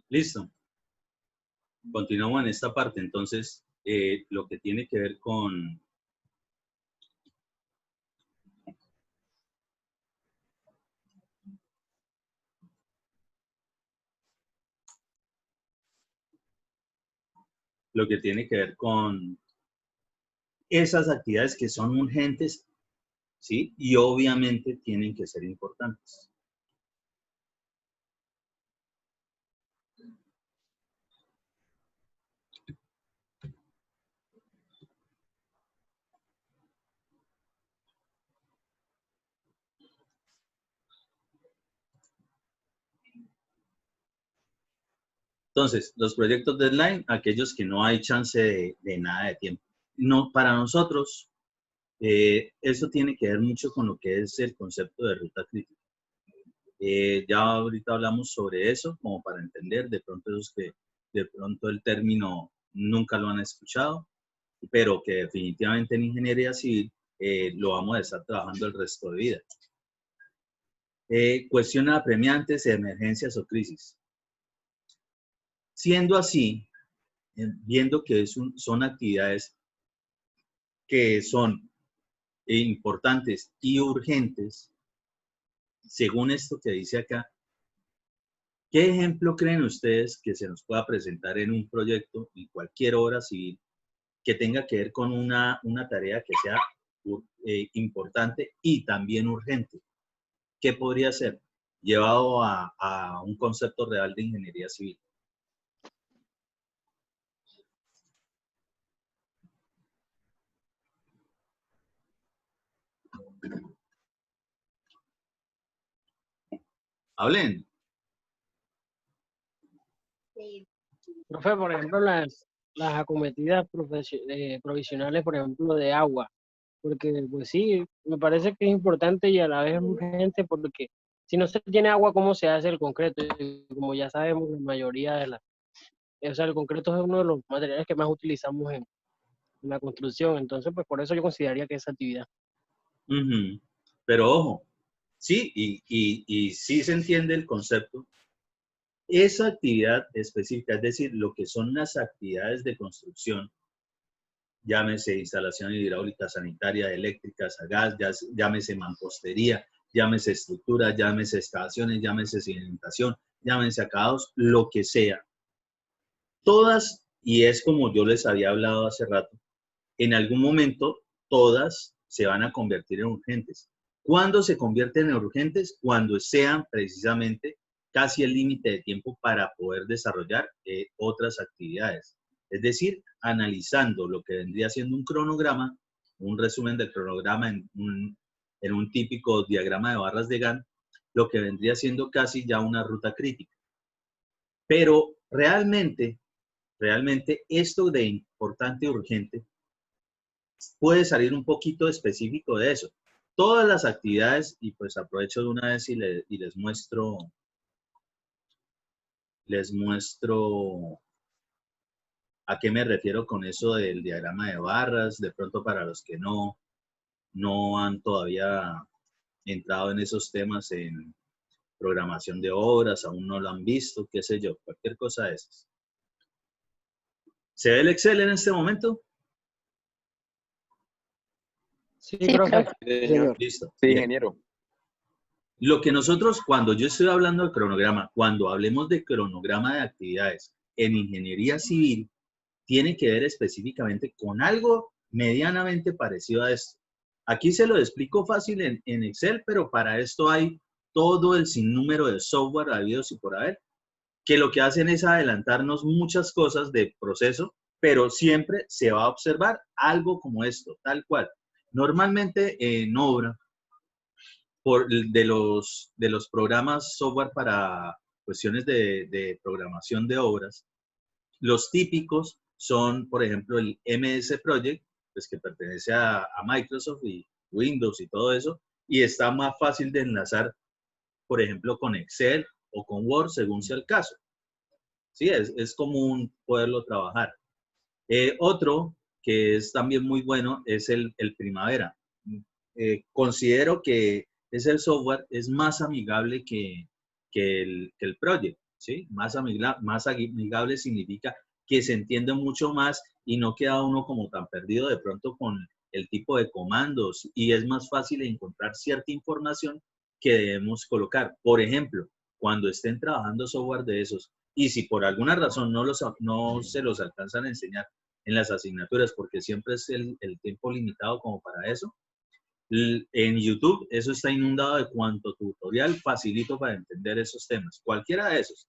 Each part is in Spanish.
Listo. Continuamos en esta parte. Entonces, lo que tiene que ver con esas actividades que son urgentes, ¿sí? Y obviamente tienen que ser importantes. Entonces, los proyectos deadline, aquellos que no hay chance de nada de tiempo. No, para nosotros, eso tiene que ver mucho con lo que es el concepto de ruta crítica. Ya ahorita hablamos sobre eso, como para entender, de pronto esos que de pronto el término nunca lo han escuchado, pero que definitivamente en ingeniería civil lo vamos a estar trabajando el resto de vida. Cuestión apremiantes, emergencias o crisis. Siendo así, viendo que son actividades que son importantes y urgentes, según esto que dice acá, ¿qué ejemplo creen ustedes que se nos pueda presentar en un proyecto, en cualquier obra civil, que tenga que ver con una tarea que sea importante y también urgente? ¿Qué podría ser? Llevado a un concepto real de ingeniería civil. Hablen. Profe, por ejemplo, las acometidas provisionales, por ejemplo, de agua, porque pues sí, me parece que es importante y a la vez urgente, porque si no se tiene agua, ¿cómo se hace el concreto? Y como ya sabemos, la mayoría de o sea, el concreto es uno de los materiales que más utilizamos en la construcción, entonces pues por eso yo consideraría que esa actividad. Pero ojo, sí, y sí se entiende el concepto. Esa actividad específica, es decir, lo que son las actividades de construcción, llámese instalación hidráulica, sanitaria, eléctricas, a gas, llámese mampostería, llámese estructura, llámese excavaciones, llámese cimentación, llámese acabados, lo que sea. Todas, y es como yo les había hablado hace rato, en algún momento todas se van a convertir en urgentes. ¿Cuándo se convierten en urgentes? Cuando sean precisamente casi el límite de tiempo para poder desarrollar otras actividades. Es decir, analizando lo que vendría siendo un cronograma, un resumen del cronograma en un típico diagrama de barras de Gantt, lo que vendría siendo casi ya una ruta crítica. Pero realmente esto de importante y urgente puede salir un poquito específico de eso. Todas las actividades, y pues aprovecho de una vez y les muestro a qué me refiero con eso del diagrama de barras, de pronto para los que no han todavía entrado en esos temas en programación de obras, aún no lo han visto, qué sé yo, cualquier cosa de esas. ¿Se ve el Excel en este momento? Sí, profe. Sí, señor. Listo. Sí, Bien. ingeniero. Lo que nosotros, cuando yo estoy hablando de cronograma, cuando hablemos de cronograma de actividades en ingeniería civil, tiene que ver específicamente con algo medianamente parecido a esto. Aquí se lo explico fácil en Excel, pero para esto hay todo el sinnúmero de software habidos y por haber, que lo que hacen es adelantarnos muchas cosas de proceso, pero siempre se va a observar algo como esto, tal cual. Normalmente en obra, de los programas software para cuestiones de programación de obras, los típicos son, por ejemplo, el MS Project, pues que pertenece a Microsoft y Windows y todo eso, y está más fácil de enlazar, por ejemplo, con Excel o con Word, según sea el caso. Sí, es común poderlo trabajar. Otro que es también muy bueno es el Primavera. Considero que es el software, es más amigable que el Project. ¿sí? Más amigable significa que se entiende mucho más y no queda uno como tan perdido de pronto con el tipo de comandos y es más fácil encontrar cierta información que debemos colocar. Por ejemplo, cuando estén trabajando software de esos y si por alguna razón no se los alcanzan a enseñar en las asignaturas, porque siempre es el tiempo limitado como para eso, en YouTube eso está inundado de cuanto tutorial facilito para entender esos temas, cualquiera de esos.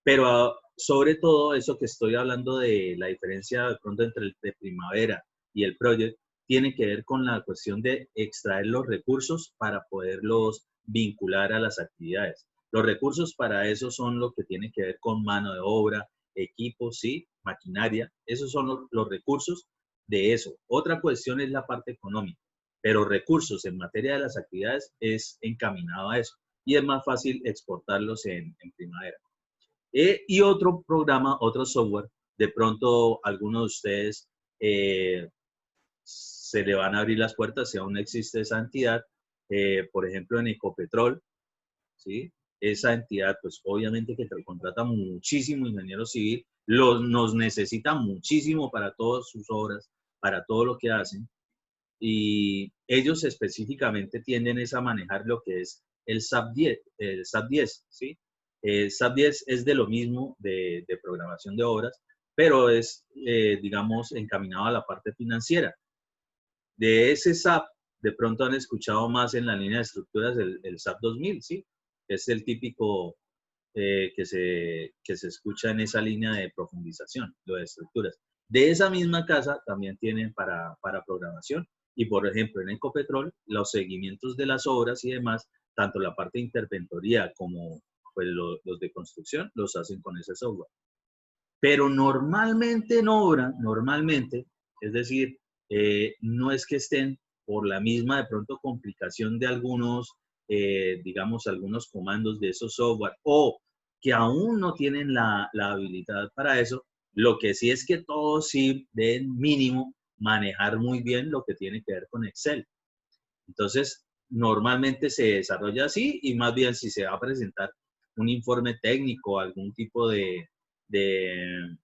Pero sobre todo eso que estoy hablando de la diferencia de pronto entre el de primavera y el project, tiene que ver con la cuestión de extraer los recursos para poderlos vincular a las actividades. Los recursos para eso son lo que tiene que ver con mano de obra, equipos, sí, maquinaria. Esos son los recursos de eso. Otra cuestión es la parte económica, pero recursos en materia de las actividades es encaminado a eso. Y es más fácil exportarlos en primavera. Y otro programa, otro software, de pronto algunos de ustedes se le van a abrir las puertas si aún existe esa entidad, por ejemplo en Ecopetrol, ¿sí? Esa entidad, pues obviamente que contrata muchísimo ingeniero civil, nos necesita muchísimo para todas sus obras, para todo lo que hacen, y ellos específicamente tienden a manejar lo que es el SAP 10, ¿sí? El SAP 10 es de lo mismo de programación de obras, pero es, digamos, encaminado a la parte financiera. De ese SAP, de pronto han escuchado más en la línea de estructuras el SAP 2000, ¿sí? Es el típico que se escucha en esa línea de profundización, lo de estructuras. De esa misma casa también tienen para programación y, por ejemplo, en Ecopetrol, los seguimientos de las obras y demás, tanto la parte de interventoría como pues, los de construcción, los hacen con ese software. Pero normalmente en obra, normalmente, es decir, no es que estén por la misma de pronto complicación de algunos, digamos, algunos comandos de esos software o que aún no tienen la habilidad para eso. Lo que sí es que todos sí deben mínimo manejar muy bien lo que tiene que ver con Excel. Entonces, normalmente se desarrolla así y más bien si se va a presentar un informe técnico, algún tipo de, de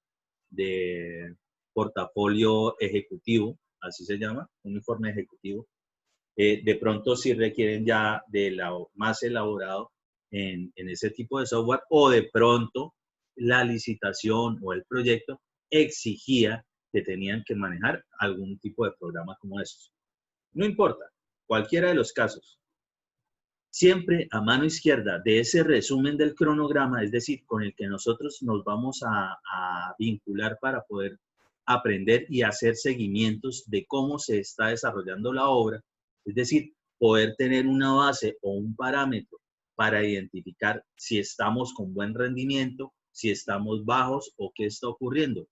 portafolio ejecutivo, así se llama, un informe ejecutivo. De pronto si requieren ya de más elaborado en ese tipo de software o de pronto la licitación o el proyecto exigía que tenían que manejar algún tipo de programa como esos. No importa, cualquiera de los casos. Siempre a mano izquierda de ese resumen del cronograma, es decir, con el que nosotros nos vamos a vincular para poder aprender y hacer seguimientos de cómo se está desarrollando la obra, es decir, poder tener una base o un parámetro para identificar si estamos con buen rendimiento, si estamos bajos o qué está ocurriendo.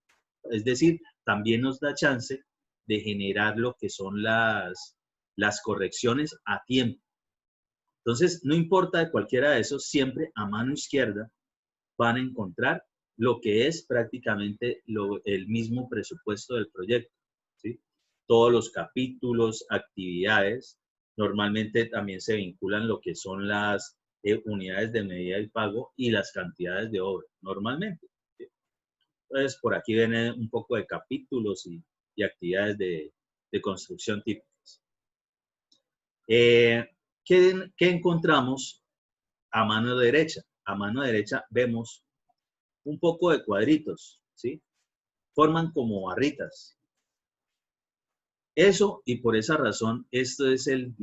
Es decir, también nos da chance de generar lo que son las correcciones a tiempo. Entonces, no importa de cualquiera de esos, siempre a mano izquierda van a encontrar lo que es prácticamente el mismo presupuesto del proyecto, ¿sí? Todos los capítulos, actividades, normalmente también se vinculan lo que son las unidades de medida y pago y las cantidades de obra, normalmente, ¿sí? Entonces, por aquí vienen un poco de capítulos y actividades de construcción típicas. ¿Qué encontramos a mano derecha? A mano derecha vemos un poco de cuadritos, ¿sí? Forman como barritas. Eso, y por esa razón, esto es el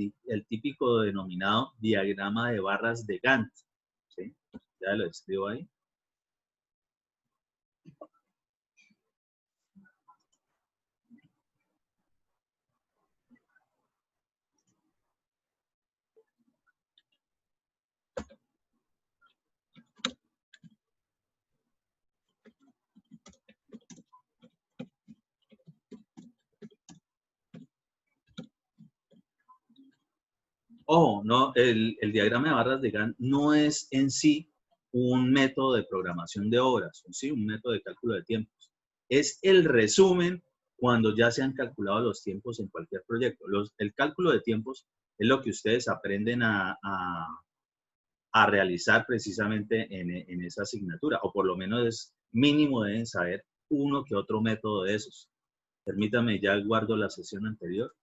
típico denominado diagrama de barras de Gantt, ¿sí? Ya lo escribo ahí. Ojo, no, el diagrama de barras de Gantt no es en sí un método de programación de obras, ¿sí? Un método de cálculo de tiempos. Es el resumen cuando ya se han calculado los tiempos en cualquier proyecto. El cálculo de tiempos es lo que ustedes aprenden a realizar precisamente en esa asignatura, o por lo menos es mínimo deben saber uno que otro método de esos. Permítame, ya guardo la sesión anterior.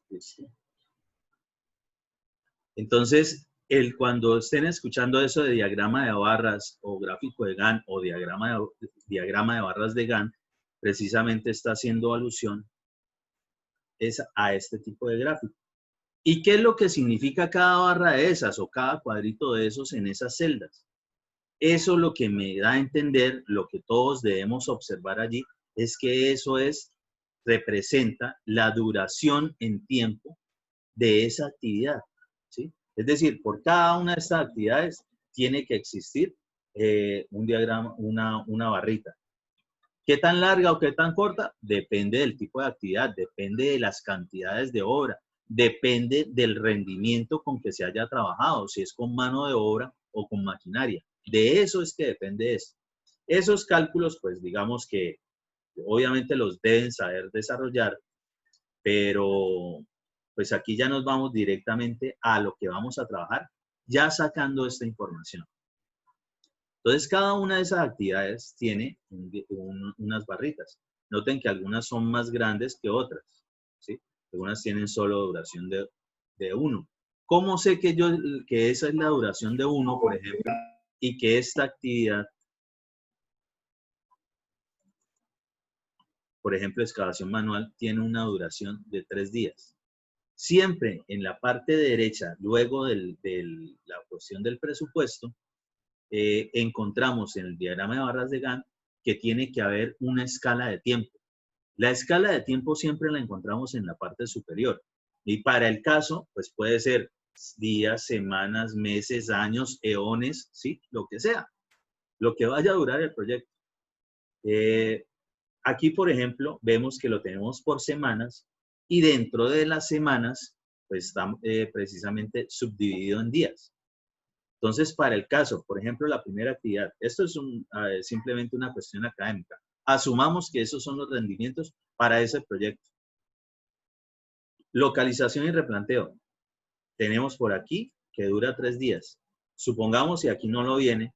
Listo. Entonces, cuando estén escuchando eso de diagrama de barras o gráfico de Gantt o diagrama de barras de Gantt, precisamente está haciendo alusión a este tipo de gráfico. ¿Y qué es lo que significa cada barra de esas o cada cuadrito de esos en esas celdas? Eso lo que me da a entender, lo que todos debemos observar allí, es que eso representa la duración en tiempo de esa actividad, ¿sí? Es decir, por cada una de estas actividades tiene que existir un diagrama, una barrita. ¿Qué tan larga o qué tan corta? Depende del tipo de actividad, depende de las cantidades de obra, depende del rendimiento con que se haya trabajado, si es con mano de obra o con maquinaria. De eso es que depende esto. Esos cálculos, pues digamos que obviamente los deben saber desarrollar, pero pues aquí ya nos vamos directamente a lo que vamos a trabajar, ya sacando esta información. Entonces, cada una de esas actividades tiene unas barritas. Noten que algunas son más grandes que otras, ¿sí? Algunas tienen solo duración de 1. ¿Cómo sé que esa es la duración de 1, por ejemplo, y que esta actividad, por ejemplo, excavación manual, tiene una duración de 3 días? Siempre en la parte derecha, luego de la cuestión del presupuesto, encontramos en el diagrama de barras de Gantt que tiene que haber una escala de tiempo. La escala de tiempo siempre la encontramos en la parte superior. Y para el caso, pues puede ser días, semanas, meses, años, eones, ¿sí? Lo que sea, lo que vaya a durar el proyecto. Aquí, por ejemplo, vemos que lo tenemos por semanas y dentro de las semanas, pues está precisamente subdividido en días. Entonces, para el caso, por ejemplo, la primera actividad, esto es simplemente una cuestión académica. Asumamos que esos son los rendimientos para ese proyecto. Localización y replanteo. Tenemos por aquí que dura 3 días. Supongamos, si aquí no lo viene,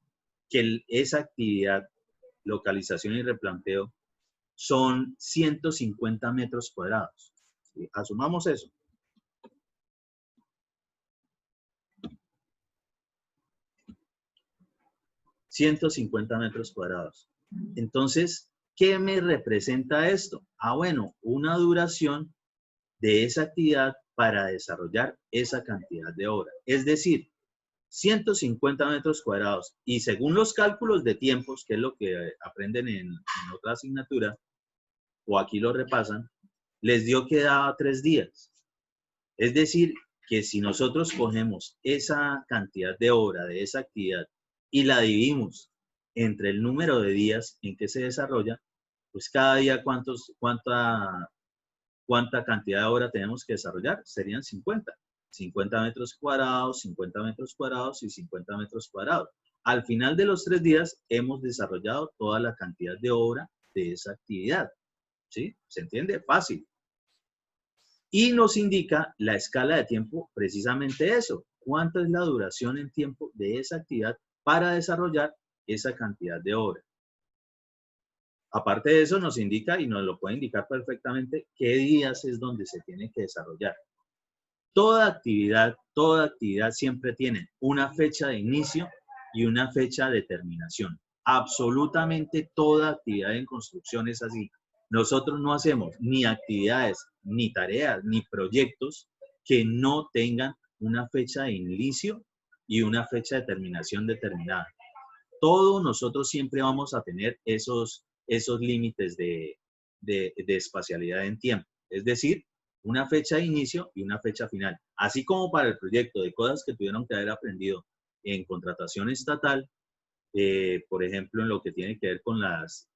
que esa actividad, localización y replanteo, son 150 metros cuadrados. ¿Sí? Asumamos eso. $150 metros cuadrados. Entonces, ¿qué me representa esto? Bueno, una duración de esa actividad para desarrollar esa cantidad de obra. Es decir, 150 metros cuadrados. Y según los cálculos de tiempos, que es lo que aprenden en otra asignatura, o aquí lo repasan, les dio que daba 3 días. Es decir, que si nosotros cogemos esa cantidad de obra de esa actividad y la dividimos entre el número de días en que se desarrolla, pues cada día cuánta cantidad de obra tenemos que desarrollar, serían 50. 50 metros cuadrados, 50 metros cuadrados y 50 metros cuadrados. Al final de los 3 días hemos desarrollado toda la cantidad de obra de esa actividad. ¿Sí? ¿Se entiende? Fácil. Y nos indica la escala de tiempo precisamente eso. ¿Cuánta es la duración en tiempo de esa actividad para desarrollar esa cantidad de obra? Aparte de eso, nos indica, y nos lo puede indicar perfectamente, qué días es donde se tiene que desarrollar. Toda actividad siempre tiene una fecha de inicio y una fecha de terminación. Absolutamente toda actividad en construcción es así. Nosotros no hacemos ni actividades, ni tareas, ni proyectos que no tengan una fecha de inicio y una fecha de terminación determinada. Todos nosotros siempre vamos a tener esos límites de espacialidad en tiempo. Es decir, una fecha de inicio y una fecha final. Así como para el proyecto de cosas que tuvieron que haber aprendido en contratación estatal, por ejemplo, en lo que tiene que ver con las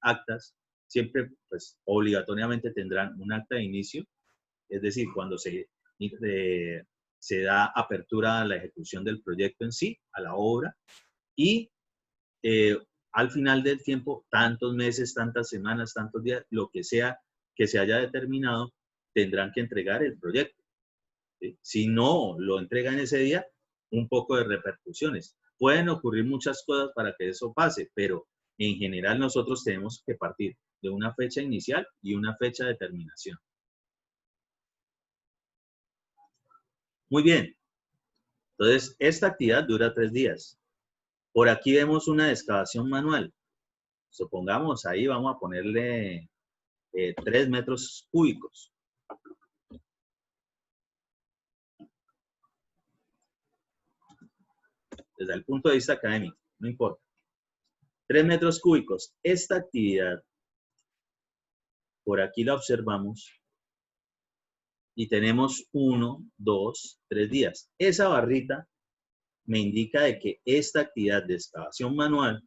actas, siempre, pues, obligatoriamente tendrán un acta de inicio, es decir, cuando se se da apertura a la ejecución del proyecto en sí, a la obra, y al final del tiempo, tantos meses, tantas semanas, tantos días, lo que sea que se haya determinado, tendrán que entregar el proyecto, ¿sí? Si no lo entregan ese día, un poco de repercusiones. Pueden ocurrir muchas cosas para que eso pase, pero en general nosotros tenemos que partir de una fecha inicial y una fecha de terminación. Muy bien. Entonces, esta actividad dura 3 días. Por aquí vemos una excavación manual. Supongamos, ahí vamos a ponerle 3 metros cúbicos. Desde el punto de vista académico, no importa. 3 metros cúbicos. Esta actividad, por aquí la observamos y tenemos 1, 2, 3 días. Esa barrita me indica de que esta actividad de excavación manual,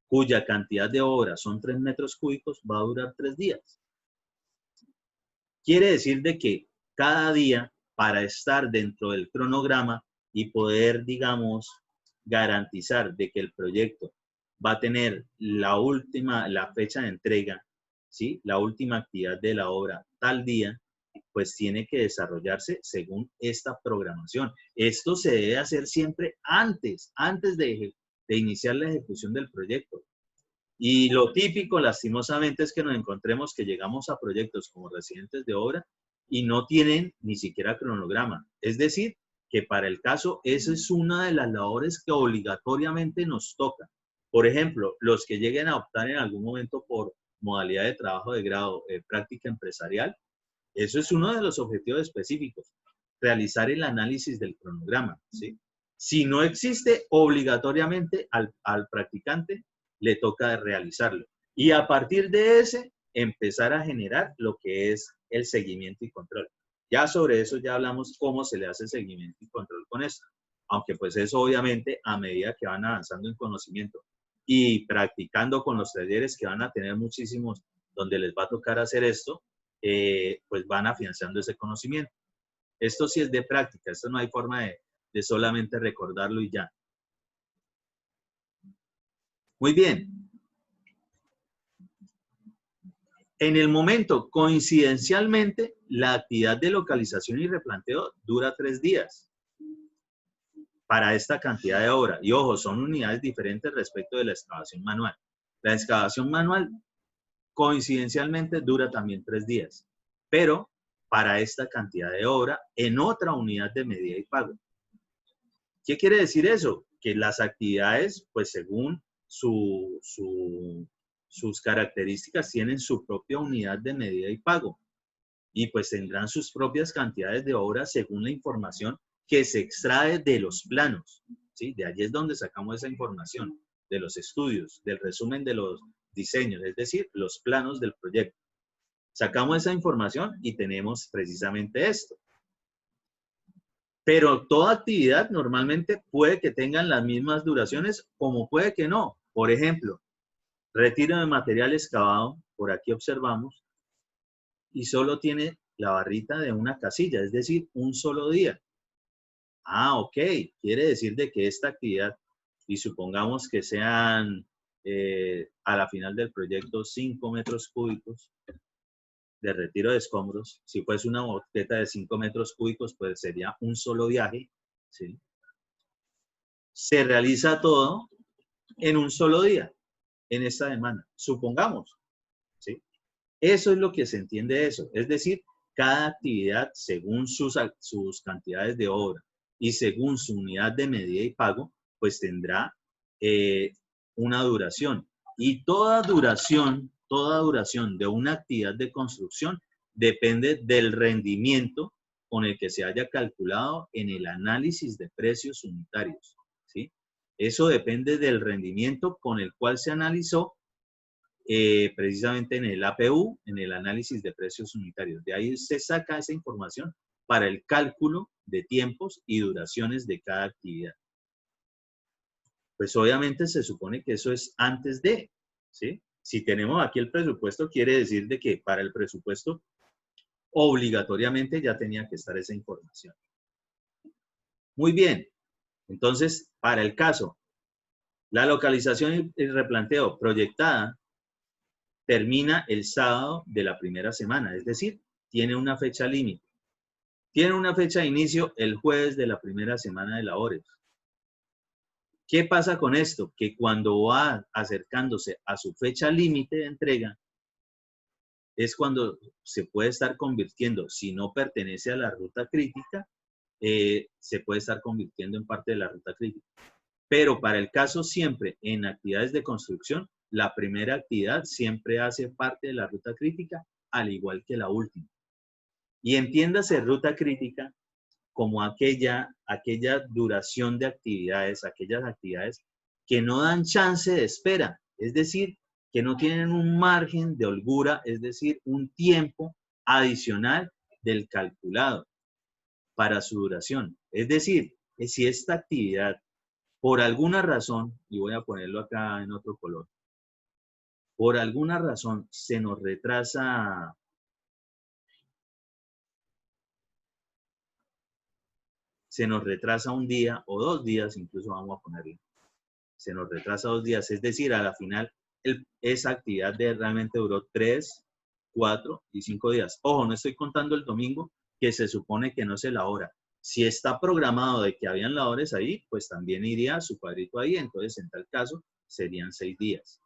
cuya cantidad de horas son 3 metros cúbicos, va a durar 3 días. Quiere decir de que cada día, para estar dentro del cronograma y poder, digamos, garantizar de que el proyecto va a tener la fecha de entrega, ¿sí? La última actividad de la obra tal día, pues tiene que desarrollarse según esta programación. Esto se debe hacer siempre antes de iniciar la ejecución del proyecto. Y lo típico, lastimosamente, es que nos encontremos que llegamos a proyectos como residentes de obra y no tienen ni siquiera cronograma. Es decir, que para el caso, esa es una de las labores que obligatoriamente nos toca. Por ejemplo, los que lleguen a optar en algún momento por modalidad de trabajo de grado, práctica empresarial, eso es uno de los objetivos específicos, realizar el análisis del cronograma, ¿sí? Si no existe, obligatoriamente al practicante le toca realizarlo. Y a partir de ese, empezar a generar lo que es el seguimiento y control. Ya sobre eso ya hablamos cómo se le hace seguimiento y control con esto. Aunque pues eso obviamente a medida que van avanzando en conocimiento y practicando con los talleres que van a tener muchísimos donde les va a tocar hacer esto, pues van afianzando ese conocimiento. Esto sí es de práctica, esto no hay forma de solamente recordarlo y ya. Muy bien. En el momento, coincidencialmente, la actividad de localización y replanteo dura 3 días para esta cantidad de obra. Y ojo, son unidades diferentes respecto de la excavación manual. La excavación manual, coincidencialmente, dura también 3 días, pero para esta cantidad de obra en otra unidad de medida y pago. ¿Qué quiere decir eso? Que las actividades, pues según sus características, tienen su propia unidad de medida y pago. Y pues tendrán sus propias cantidades de horas según la información que se extrae de los planos, ¿sí? De allí es donde sacamos esa información, de los estudios, del resumen de los diseños, es decir, los planos del proyecto. Sacamos esa información y tenemos precisamente esto. Pero toda actividad normalmente puede que tengan las mismas duraciones como puede que no. Por ejemplo, retiro de material excavado, por aquí observamos, y solo tiene la barrita de una casilla, es decir, un solo día. Ah, ok, quiere decir de que esta actividad, y supongamos que sean a la final del proyecto 5 metros cúbicos de retiro de escombros, si fuese una boqueta de 5 metros cúbicos, pues sería un solo viaje, ¿sí? Se realiza todo en un solo día, en esta demanda, supongamos, ¿sí? Eso es lo que se entiende de eso, es decir, cada actividad según sus cantidades de obra y según su unidad de medida y pago, pues tendrá una duración. Y toda duración de una actividad de construcción depende del rendimiento con el que se haya calculado en el análisis de precios unitarios, ¿sí? Eso depende del rendimiento con el cual se analizó precisamente en el APU, en el análisis de precios unitarios. De ahí se saca esa información para el cálculo de tiempos y duraciones de cada actividad. Pues obviamente se supone que eso es antes de, ¿sí? Si tenemos aquí el presupuesto, quiere decir de que para el presupuesto obligatoriamente ya tenía que estar esa información. Muy bien. Entonces, para el caso, la localización y el replanteo proyectada termina el sábado de la primera semana, es decir, tiene una fecha límite. Tiene una fecha de inicio el jueves de la primera semana de labores. ¿Qué pasa con esto? Que cuando va acercándose a su fecha límite de entrega, es cuando se puede estar convirtiendo, si no pertenece a la ruta crítica, se puede estar convirtiendo en parte de la ruta crítica. Pero para el caso siempre en actividades de construcción, la primera actividad siempre hace parte de la ruta crítica, al igual que la última. Y entiéndase ruta crítica como aquella duración de actividades, aquellas actividades que no dan chance de espera, es decir, que no tienen un margen de holgura, es decir, un tiempo adicional del calculado para su duración. Es decir, que si esta actividad, por alguna razón, y voy a ponerlo acá en otro color, por alguna razón se nos retrasa un día o 2 días, incluso vamos a ponerlo, se nos retrasa 2 días, es decir, a la final esa actividad realmente duró 3, 4 y 5 días. Ojo, no estoy contando el domingo, que se supone que no se elabora. Si está programado de que habían labores ahí, pues también iría su cuadrito ahí, entonces en tal caso serían 6 días.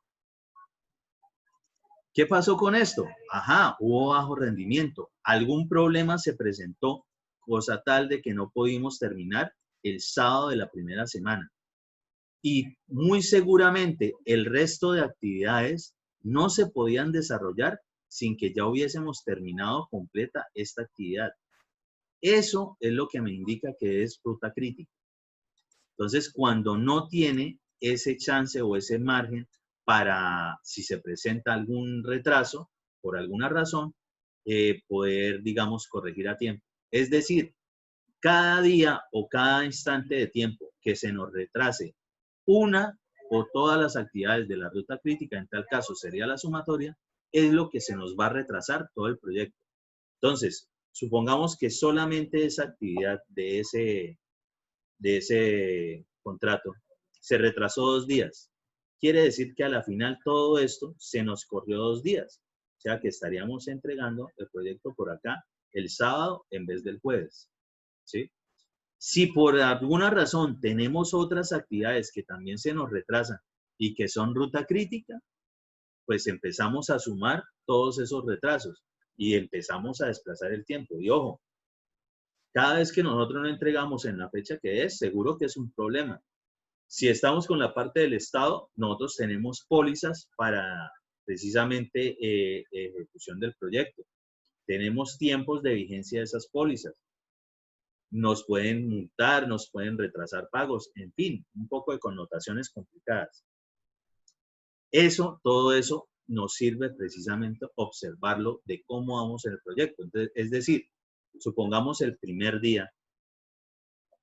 ¿Qué pasó con esto? Ajá, hubo bajo rendimiento. Algún problema se presentó, cosa tal de que no pudimos terminar el sábado de la primera semana. Y muy seguramente el resto de actividades no se podían desarrollar sin que ya hubiésemos terminado completa esta actividad. Eso es lo que me indica que es ruta crítica. Entonces, cuando no tiene ese chance o ese margen para, si se presenta algún retraso, por alguna razón, poder, digamos, corregir a tiempo. Es decir, cada día o cada instante de tiempo que se nos retrase una o todas las actividades de la ruta crítica, en tal caso sería la sumatoria, es lo que se nos va a retrasar todo el proyecto. Entonces, supongamos que solamente esa actividad de ese contrato se retrasó 2 días. Quiere decir que a la final todo esto se nos corrió 2 días. O sea que estaríamos entregando el proyecto por acá el sábado en vez del jueves. ¿Sí? Si por alguna razón tenemos otras actividades que también se nos retrasan y que son ruta crítica, pues empezamos a sumar todos esos retrasos y empezamos a desplazar el tiempo. Y ojo, cada vez que nosotros no entregamos en la fecha que es, seguro que es un problema. Si estamos con la parte del Estado, nosotros tenemos pólizas para precisamente ejecución del proyecto. Tenemos tiempos de vigencia de esas pólizas. Nos pueden multar, nos pueden retrasar pagos, en fin, un poco de connotaciones complicadas. Todo eso nos sirve precisamente observarlo de cómo vamos en el proyecto. Entonces, es decir, supongamos el primer día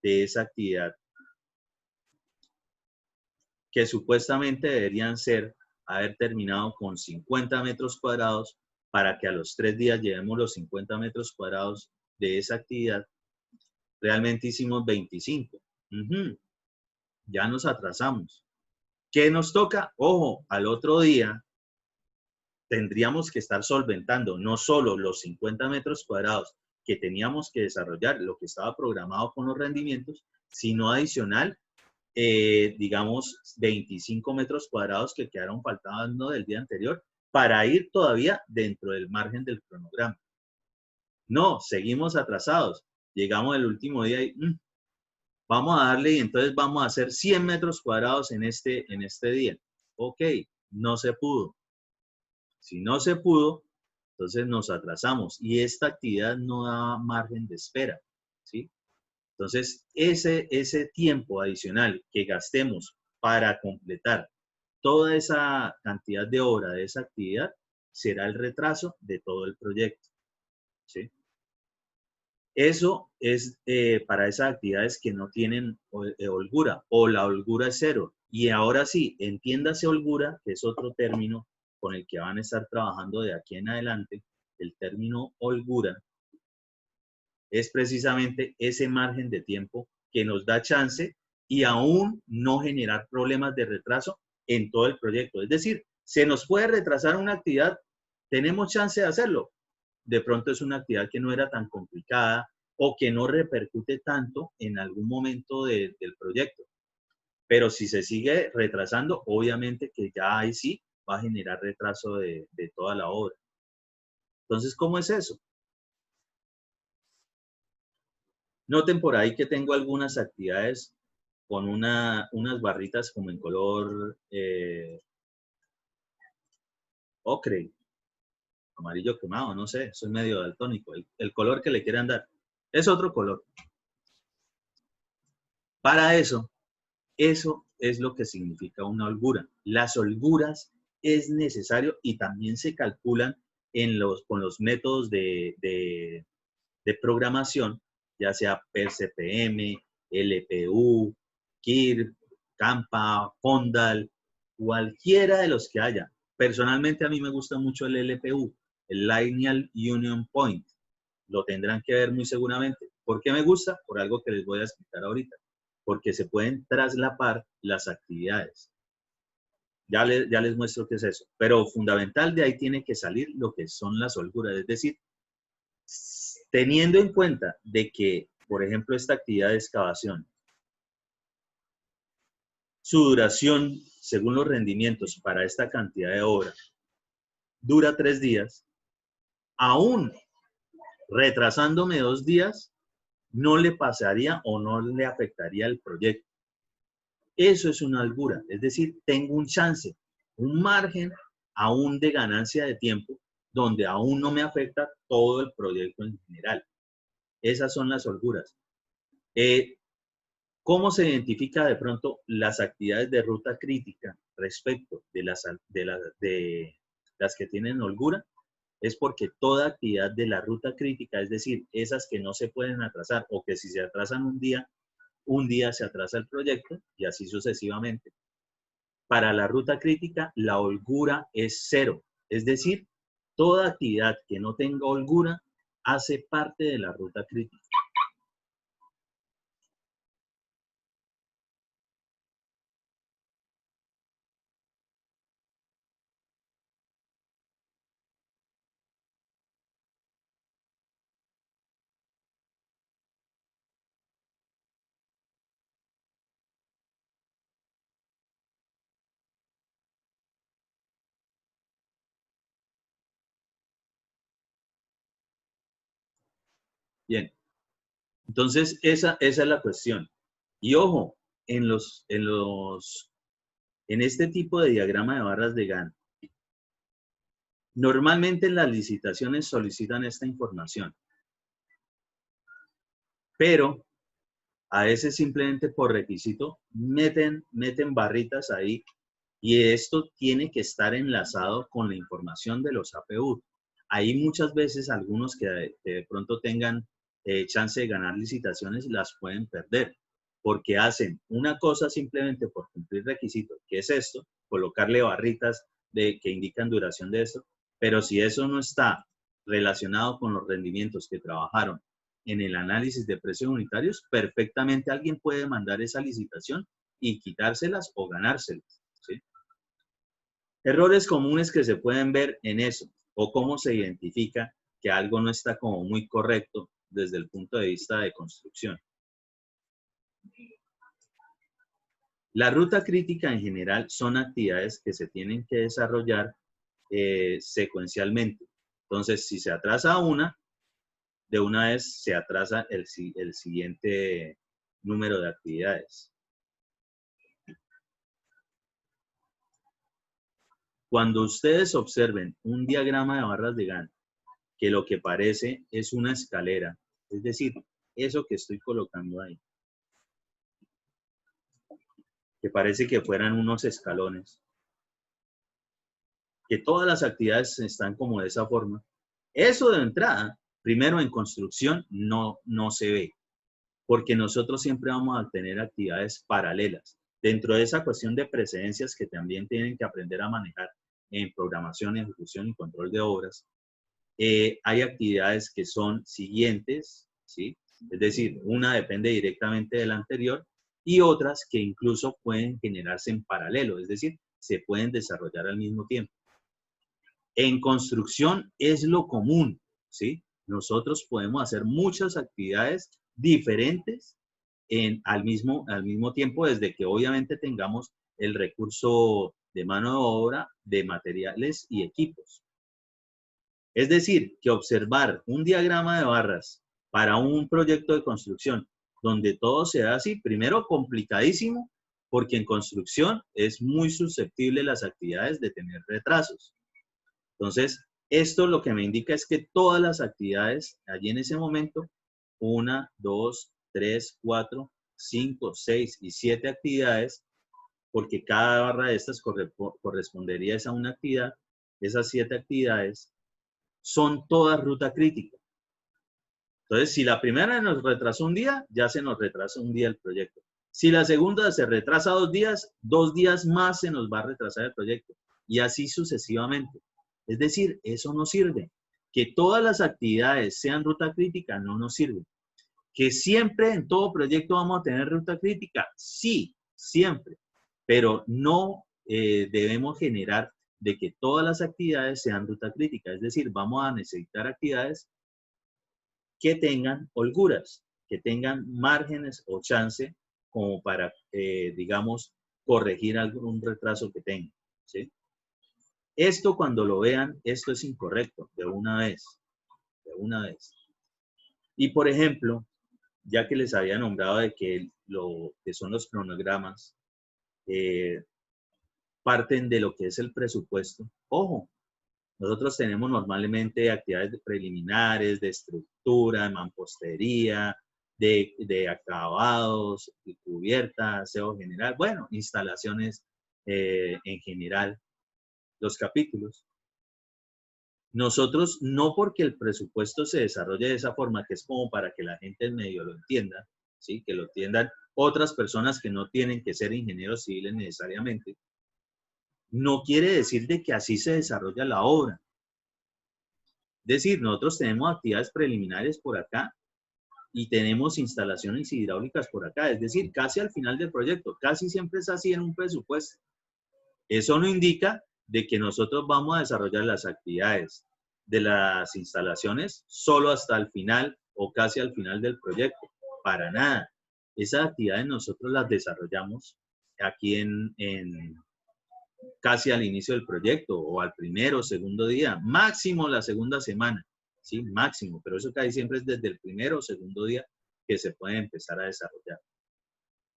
de esa actividad, que supuestamente deberían haber terminado con 50 metros cuadrados para que a los 3 días llevemos los 50 metros cuadrados de esa actividad. Realmente hicimos 25. Ya nos atrasamos. ¿Qué nos toca? Ojo, al otro día tendríamos que estar solventando no solo los 50 metros cuadrados que teníamos que desarrollar, lo que estaba programado con los rendimientos, sino adicional, digamos, 25 metros cuadrados que quedaron faltando del día anterior para ir todavía dentro del margen del cronograma. No, seguimos atrasados. Llegamos el último día y vamos a darle y entonces vamos a hacer 100 metros cuadrados en este día. Ok, no se pudo. Si no se pudo, entonces nos atrasamos y esta actividad no da margen de espera, ¿sí? Entonces, ese tiempo adicional que gastemos para completar toda esa cantidad de hora de esa actividad será el retraso de todo el proyecto, ¿sí? Eso es para esas actividades que no tienen holgura o la holgura es cero. Y ahora sí, entiéndase holgura, que es otro término con el que van a estar trabajando de aquí en adelante. El término holgura es precisamente ese margen de tiempo que nos da chance y aún no generar problemas de retraso en todo el proyecto. Es decir, se nos puede retrasar una actividad, tenemos chance de hacerlo. De pronto es una actividad que no era tan complicada o que no repercute tanto en algún momento del proyecto. Pero si se sigue retrasando, obviamente que ya ahí sí va a generar retraso de toda la obra. Entonces, ¿cómo es eso? Noten por ahí que tengo algunas actividades con unas barritas como en color ocre, amarillo quemado, no sé, soy medio daltónico. El color que le quieran dar es otro color. Para eso es lo que significa una holgura. Las holguras es necesario y también se calculan con los métodos de programación, ya sea PCPM, LPU, KIR, Campa, Fondal, cualquiera de los que haya. Personalmente a mí me gusta mucho el LPU, el Linear Union Point. Lo tendrán que ver muy seguramente. ¿Por qué me gusta? Por algo que les voy a explicar ahorita. Porque se pueden traslapar las actividades. Ya les muestro qué es eso. Pero fundamental de ahí tiene que salir lo que son las holguras. Es decir, teniendo en cuenta de que, por ejemplo, esta actividad de excavación, su duración, según los rendimientos para esta cantidad de obra, dura 3 días, aún retrasándome 2 días, no le pasaría o no le afectaría el proyecto. Eso es una holgura, es decir, tengo un chance, un margen aún de ganancia de tiempo, donde aún no me afecta todo el proyecto en general. Esas son las holguras. ¿Cómo se identifica de pronto las actividades de ruta crítica respecto de las que tienen holgura? Es porque toda actividad de la ruta crítica, es decir, esas que no se pueden atrasar o que si se atrasan un día se atrasa el proyecto y así sucesivamente. Para la ruta crítica, la holgura es 0. Es decir, toda actividad que no tenga holgura hace parte de la ruta crítica. Bien, entonces esa es la cuestión. Y ojo, en este tipo de diagrama de barras de Gantt, normalmente en las licitaciones solicitan esta información, pero a veces simplemente por requisito meten barritas ahí y esto tiene que estar enlazado con la información de los APU. Hay muchas veces algunos que de pronto tengan chance de ganar licitaciones las pueden perder porque hacen una cosa simplemente por cumplir requisitos, que es esto, colocarle barritas que indican duración de esto, pero si eso no está relacionado con los rendimientos que trabajaron en el análisis de precios unitarios, perfectamente alguien puede mandar esa licitación y quitárselas o ganárselas, ¿sí? Errores comunes que se pueden ver en eso, o cómo se identifica que algo no está como muy correcto desde el punto de vista de construcción. La ruta crítica en general son actividades que se tienen que desarrollar secuencialmente. Entonces, si se atrasa una, de una vez se atrasa el siguiente número de actividades. Cuando ustedes observen un diagrama de barras de Gantt, que lo que parece es una escalera, es decir, eso que estoy colocando ahí, que parece que fueran unos escalones, que todas las actividades están como de esa forma, eso de entrada, primero en construcción no se ve, porque nosotros siempre vamos a tener actividades paralelas. Dentro de esa cuestión de precedencias que también tienen que aprender a manejar en programación, ejecución y control de obras, hay actividades que son siguientes, ¿sí? Es decir, una depende directamente de la anterior y otras que incluso pueden generarse en paralelo, es decir, se pueden desarrollar al mismo tiempo. En construcción es lo común, ¿sí? Nosotros podemos hacer muchas actividades diferentes al mismo tiempo, desde que obviamente tengamos el recurso de mano de obra, de materiales y equipos. Es decir, que observar un diagrama de barras para un proyecto de construcción donde todo se da así, primero complicadísimo, porque en construcción es muy susceptible las actividades de tener retrasos. Entonces, esto lo que me indica es que todas las actividades allí en ese momento, 1, 2, 3, 4, 5, 6 y 7 actividades, porque cada barra de estas correspondería a una actividad, esas 7 actividades son todas ruta crítica. Entonces, si la primera nos retrasó un día, ya se nos retrasa un día el proyecto. Si la segunda se retrasa 2 días más se nos va a retrasar el proyecto. Y así sucesivamente. Es decir, eso no sirve. Que todas las actividades sean ruta crítica no nos sirve. Que siempre en todo proyecto vamos a tener ruta crítica, sí, siempre. Pero no debemos generar de que todas las actividades sean ruta crítica. Es decir, vamos a necesitar actividades que tengan holguras, que tengan márgenes o chance como para, digamos, corregir algún retraso que tengan, ¿sí? Esto cuando lo vean, esto es incorrecto, de una vez, de una vez. Y por ejemplo, ya que les había nombrado de que lo que son los cronogramas, parten de lo que es el presupuesto. Ojo, nosotros tenemos normalmente actividades preliminares, de estructura, de mampostería, de acabados, de cubierta, aseo general, bueno, instalaciones en general, los capítulos. Nosotros, no porque el presupuesto se desarrolle de esa forma, que es como para que la gente en medio lo entienda, ¿sí? Que lo entiendan otras personas que no tienen que ser ingenieros civiles necesariamente, no quiere decir de que así se desarrolla la obra. Es decir, nosotros tenemos actividades preliminares por acá y tenemos instalaciones hidráulicas por acá, es decir, casi al final del proyecto, casi siempre es así en un presupuesto. Eso no indica de que nosotros vamos a desarrollar las actividades de las instalaciones solo hasta el final o casi al final del proyecto, para nada. Esas actividades nosotros las desarrollamos aquí casi al inicio del proyecto o al primero o segundo día, máximo la segunda semana, ¿sí? Máximo, pero eso casi siempre es desde el primero o segundo día que se puede empezar a desarrollar.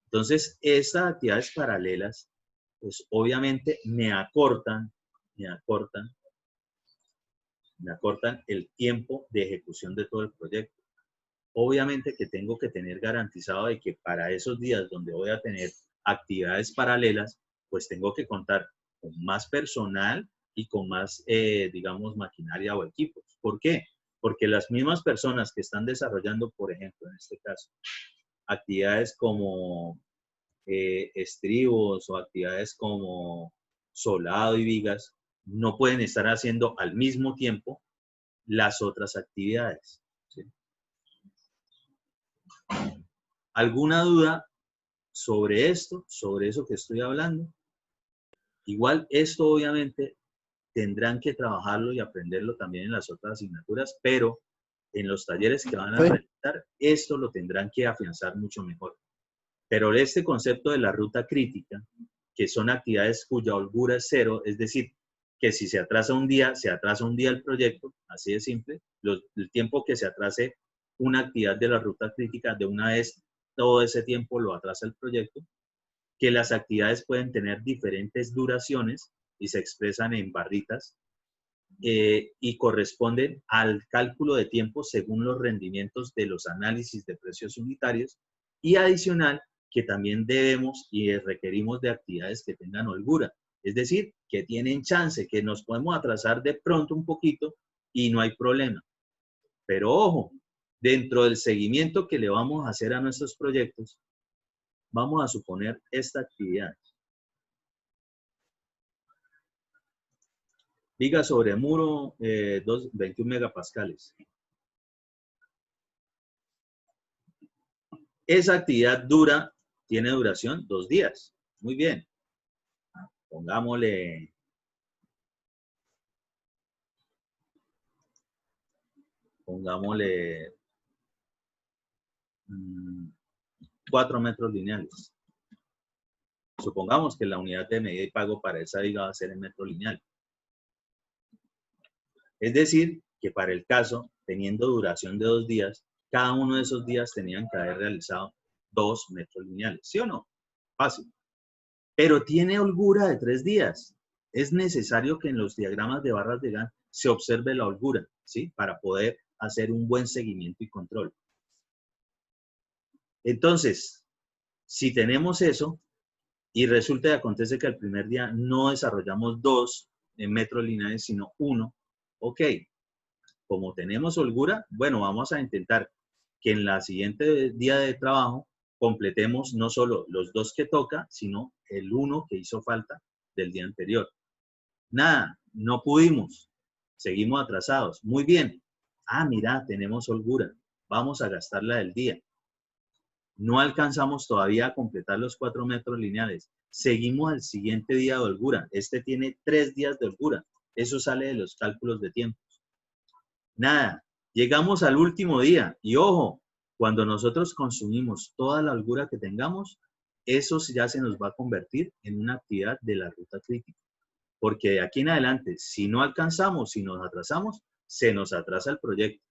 Entonces, estas actividades paralelas, pues obviamente me acortan el tiempo de ejecución de todo el proyecto. Obviamente que tengo que tener garantizado de que para esos días donde voy a tener actividades paralelas, pues tengo que contar con más personal y con más, digamos, maquinaria o equipos. ¿Por qué? Porque las mismas personas que están desarrollando, por ejemplo, en este caso, actividades como estribos o actividades como solado y vigas, no pueden estar haciendo al mismo tiempo las otras actividades, ¿sí? ¿Alguna duda sobre esto, sobre eso que estoy hablando? Igual esto obviamente tendrán que trabajarlo y aprenderlo también en las otras asignaturas, pero en los talleres que van a realizar, esto lo tendrán que afianzar mucho mejor. Pero este concepto de la ruta crítica, que son actividades cuya holgura es cero, es decir, que si se atrasa un día, se atrasa un día el proyecto, así de simple. El tiempo que se atrase una actividad de la ruta crítica, de una vez todo ese tiempo lo atrasa el proyecto, que las actividades pueden tener diferentes duraciones y se expresan en barritas y corresponden al cálculo de tiempo según los rendimientos de los análisis de precios unitarios y adicional que también debemos y requerimos de actividades que tengan holgura, es decir, que tienen chance, que nos podemos atrasar de pronto un poquito y no hay problema. Pero ojo, dentro del seguimiento que le vamos a hacer a nuestros proyectos, vamos a suponer esta actividad. Viga sobre muro, 21 megapascales. Esa actividad tiene duración 2 días. Muy bien. Pongámosle 4 metros lineales. Supongamos que la unidad de medida y pago para esa viga va a ser en metro lineal. Es decir, que para el caso, teniendo duración de 2 días, cada uno de esos días tenían que haber realizado 2 metros lineales. ¿Sí o no? Fácil. Pero tiene holgura de 3 días. Es necesario que en los diagramas de barras de Gantt se observe la holgura, ¿sí? Para poder hacer un buen seguimiento y control. Entonces, si tenemos eso, y resulta y acontece que el primer día no desarrollamos 2 metros lineales, sino 1, ok. Como tenemos holgura, bueno, vamos a intentar que en la siguiente día de trabajo completemos no solo los 2 que toca, sino el 1 que hizo falta del día anterior. Nada, no pudimos. Seguimos atrasados. Muy bien. Ah, mira, tenemos holgura. Vamos a gastarla del día. No alcanzamos todavía a completar los 4 metros lineales. Seguimos al siguiente día de holgura. Este tiene 3 días de holgura. Eso sale de los cálculos de tiempo. Nada, llegamos al último día y ojo, cuando nosotros consumimos toda la holgura que tengamos, eso ya se nos va a convertir en una actividad de la ruta crítica. Porque de aquí en adelante, si no alcanzamos, si nos atrasamos, se nos atrasa el proyecto.